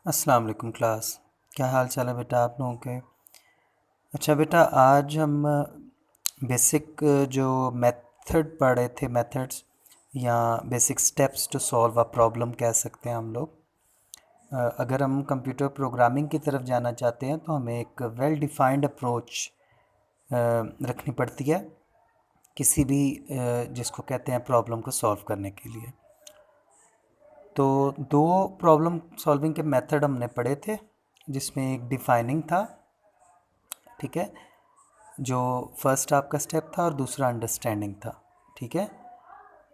अस्सलाम वालेकुम क्लास। क्या हाल चाल है बेटा आप लोगों के? अच्छा बेटा, आज हम बेसिक जो मेथड पढ़े थे, मेथड्स या basic steps to solve a problem कह सकते हैं हम लोग। अगर हम कंप्यूटर प्रोग्रामिंग की तरफ जाना चाहते हैं तो हमें एक वेल डिफाइंड अप्रोच रखनी पड़ती है किसी भी जिसको कहते हैं प्रॉब्लम को सॉल्व करने के लिए। तो दो प्रॉब्लम सॉल्विंग के मेथड हमने पढ़े थे, जिसमें एक डिफाइनिंग था, ठीक है, जो फर्स्ट आपका स्टेप था, और दूसरा अंडरस्टैंडिंग था, ठीक है।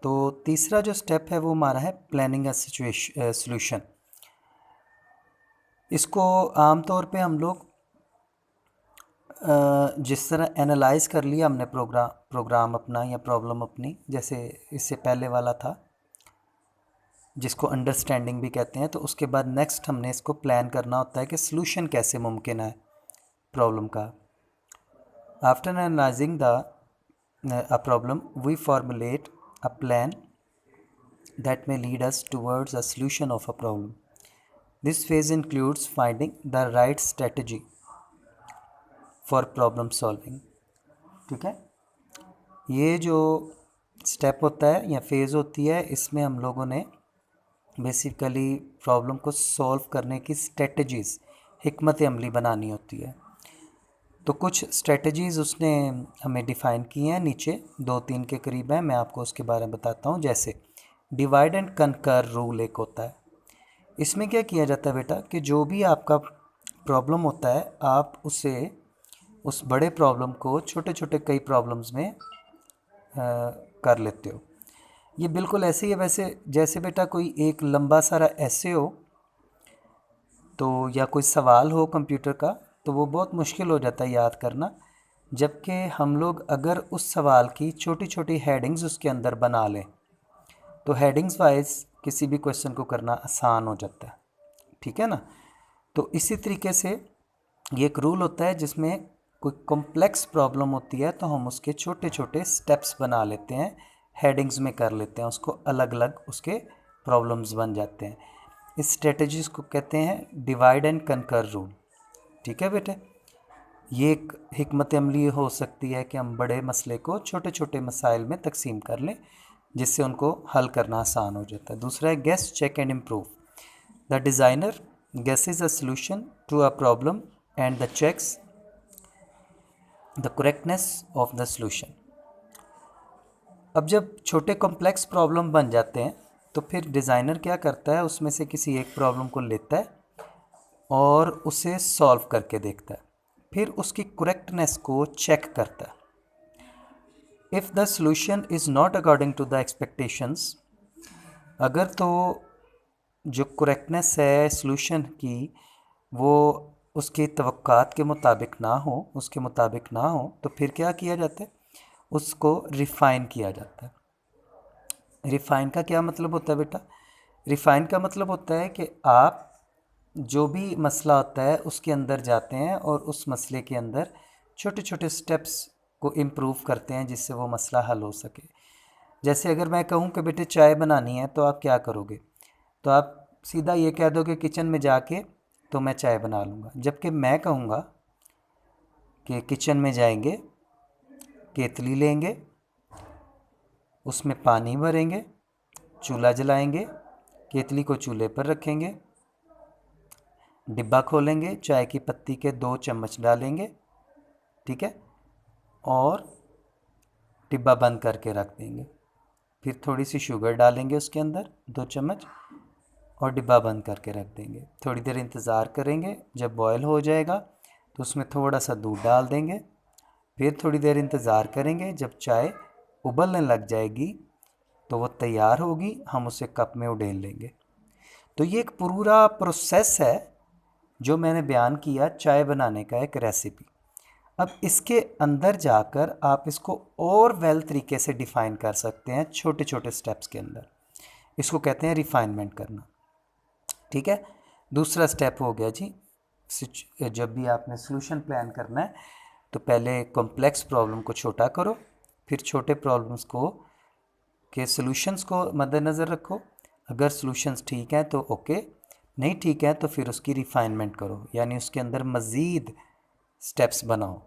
तो तीसरा जो स्टेप है वो हमारा है प्लानिंग अ सॉल्यूशन। इसको आम तौर पे हम लोग जिस तरह एनालाइज कर लिया हमने प्रोग्राम अपना या प्रॉब्लम अपनी, जैसे इससे पहले वाला था जिसको अंडरस्टैंडिंग भी कहते हैं, तो उसके बाद नेक्स्ट हमने इसको प्लान करना होता है कि सॉल्यूशन कैसे मुमकिन है प्रॉब्लम का। After analysing the a problem, we formulate a plan that may lead us towards a solution of a problem. This phase includes finding the right strategy for problem solving. ठीक है, ये जो step होता है या phase होती है, इसमें हम लोगों ने बेसिकली प्रॉब्लम को सॉल्व करने की स्ट्रेटजीज़, हिकमत अमली बनानी होती है। तो कुछ स्ट्रेटजीज़ उसने हमें डिफ़ाइन की हैं, नीचे 2-3 के करीब हैं, मैं आपको उसके बारे में बताता हूँ। जैसे डिवाइड एंड कनकर रूल एक होता है। इसमें क्या किया जाता है बेटा कि जो भी आपका प्रॉब्लम होता है, आप उसे उस बड़े प्रॉब्लम को छोटे छोटे कई प्रॉब्लम्स में कर लेते हो। ये बिल्कुल ऐसे ही है वैसे जैसे बेटा कोई एक लंबा सारा ऐसे हो तो, या कोई सवाल हो कंप्यूटर का, तो वो बहुत मुश्किल हो जाता है याद करना। जबकि हम लोग अगर उस सवाल की छोटी छोटी हेडिंग्स उसके अंदर बना लें तो हेडिंग्स वाइज किसी भी क्वेश्चन को करना आसान हो जाता है, ठीक है ना। तो इसी तरीके से ये एक रूल होता है, जिसमें कोई कॉम्प्लेक्स प्रॉब्लम होती है तो हम उसके छोटे छोटे स्टेप्स बना लेते हैं, हेडिंग्स में कर लेते हैं उसको, अलग अलग उसके प्रॉब्लम्स बन जाते हैं। इस स्ट्रेटजीज को कहते हैं डिवाइड एंड कनकर रूल, ठीक है बेटे। ये एक हिकमत अमली हो सकती है कि हम बड़े मसले को छोटे छोटे मसाइल में तकसीम कर लें, जिससे उनको हल करना आसान हो जाता है। दूसरा है guess check and improve. The designer guesses a solution to a problem and the checks the correctness of the solution. अब जब छोटे कॉम्प्लेक्स प्रॉब्लम बन जाते हैं तो फिर डिज़ाइनर क्या करता है, उसमें से किसी एक प्रॉब्लम को लेता है और उसे सॉल्व करके देखता है, फिर उसकी करेक्टनेस को चेक करता है। If the solution is not according to the expectations, अगर तो जो करेक्टनेस है सॉल्यूशन की वो उसकी तवक्कात के मुताबिक ना हो, उसके मुताबिक ना हो, तो फिर क्या किया जाता है, उसको रिफ़ाइन किया जाता है। रिफ़ाइन का क्या मतलब होता है बेटा? रिफ़ाइन का मतलब होता है कि आप जो भी मसला होता है उसके अंदर जाते हैं और उस मसले के अंदर छोटे छोटे स्टेप्स को इम्प्रूव करते हैं जिससे वो मसला हल हो सके। जैसे अगर मैं कहूँ कि बेटे चाय बनानी है, तो आप क्या करोगे? तो आप सीधा ये कह दोगे किचन में जाके तो मैं चाय बना लूँगा। जबकि मैं कहूँगा कि किचन में जाएंगे, केतली लेंगे, उसमें पानी भरेंगे, चूल्हा जलाएंगे, केतली को चूल्हे पर रखेंगे, डिब्बा खोलेंगे, चाय की पत्ती के 2 चम्मच डालेंगे, ठीक है, और डिब्बा बंद करके रख देंगे। फिर थोड़ी सी शुगर डालेंगे उसके अंदर 2 चम्मच और डिब्बा बंद करके रख देंगे। थोड़ी देर इंतज़ार करेंगे, जब बॉयल हो जाएगा तो उसमें थोड़ा सा दूध डाल देंगे। फिर थोड़ी देर इंतज़ार करेंगे, जब चाय उबलने लग जाएगी तो वो तैयार होगी, हम उसे कप में उड़ेल लेंगे। तो ये एक पूरा प्रोसेस है जो मैंने बयान किया, चाय बनाने का एक रेसिपी। अब इसके अंदर जाकर आप इसको और वेल तरीके से डिफ़ाइन कर सकते हैं छोटे छोटे स्टेप्स के अंदर। इसको कहते हैं रिफाइनमेंट करना, ठीक है। दूसरा स्टेप हो गया जी, जब भी आपने सॉल्यूशन प्लान करना है तो पहले कॉम्प्लेक्स प्रॉब्लम को छोटा करो, फिर छोटे प्रॉब्लम्स को के सॉल्यूशंस को मद्देनज़र रखो। अगर सॉल्यूशंस ठीक हैं तो ओके, नहीं ठीक है तो फिर उसकी रिफाइनमेंट करो, यानी उसके अंदर मज़ीद स्टेप्स बनाओ।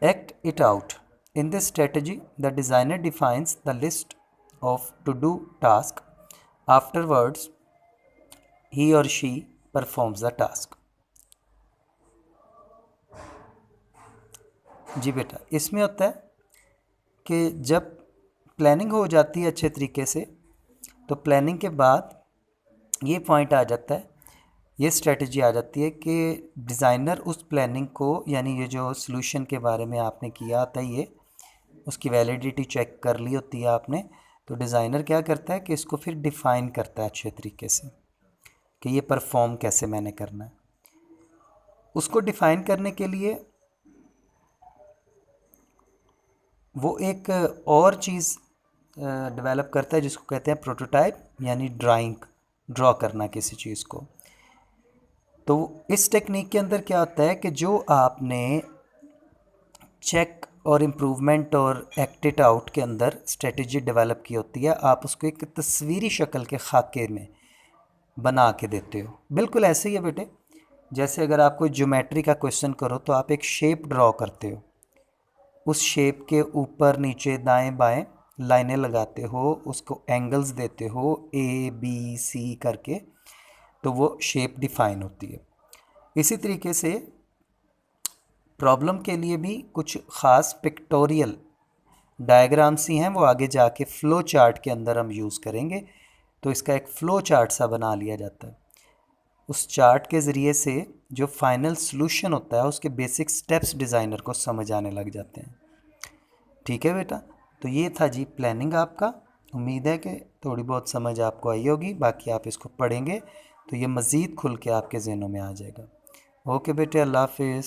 Act it out. In this strategy the designer defines the list of to do task, afterwards he और शी परफॉर्म्स द टास्क। जी बेटा, इसमें होता है कि जब प्लानिंग हो जाती है अच्छे तरीके से, तो प्लानिंग के बाद ये पॉइंट आ जाता है, ये स्ट्रेटजी आ जाती है कि डिज़ाइनर उस प्लानिंग को, यानी ये जो सॉल्यूशन के बारे में आपने किया था, ये उसकी वैलिडिटी चेक कर ली होती है आपने, तो डिज़ाइनर क्या करता है कि इसको फिर डिफ़ाइन करता है अच्छे तरीके से कि ये परफॉर्म कैसे मैंने करना है। उसको डिफ़ाइन करने के लिए वो एक और चीज़ डेवलप करता है जिसको कहते हैं प्रोटोटाइप, यानी ड्रॉ करना किसी चीज़ को। तो इस टेक्निक के अंदर क्या होता है कि जो आपने चेक और इम्प्रूवमेंट और एक्ट इट आउट के अंदर स्ट्रेटजी डेवलप की होती है, आप उसको एक तस्वीरी शक्ल के खाके में बना के देते हो। बिल्कुल ऐसे ही है बेटे, जैसे अगर आप कोई ज्योमेट्री का क्वेश्चन करो तो आप एक शेप ड्रॉ करते हो, उस शेप के ऊपर नीचे दाएं बाएं लाइनें लगाते हो, उसको एंगल्स देते हो ABC करके, तो वो शेप डिफाइन होती है। इसी तरीके से प्रॉब्लम के लिए भी कुछ ख़ास पिक्टोरियल डायग्राम्स ही हैं, वो आगे जाके फ़्लो चार्ट के अंदर हम यूज़ करेंगे। तो इसका एक फ़्लो चार्ट सा बना लिया जाता है, उस चार्ट के ज़रिए से जो फाइनल सॉल्यूशन होता है उसके बेसिक स्टेप्स डिज़ाइनर को समझ आने लग जाते हैं। ठीक है बेटा, तो ये था जी प्लानिंग आपका। उम्मीद है कि थोड़ी बहुत समझ आपको आई होगी, बाकी आप इसको पढ़ेंगे तो ये मज़ीद खुल के आपके ज़हनों में आ जाएगा। ओके बेटे, अल्लाह हाफिज़।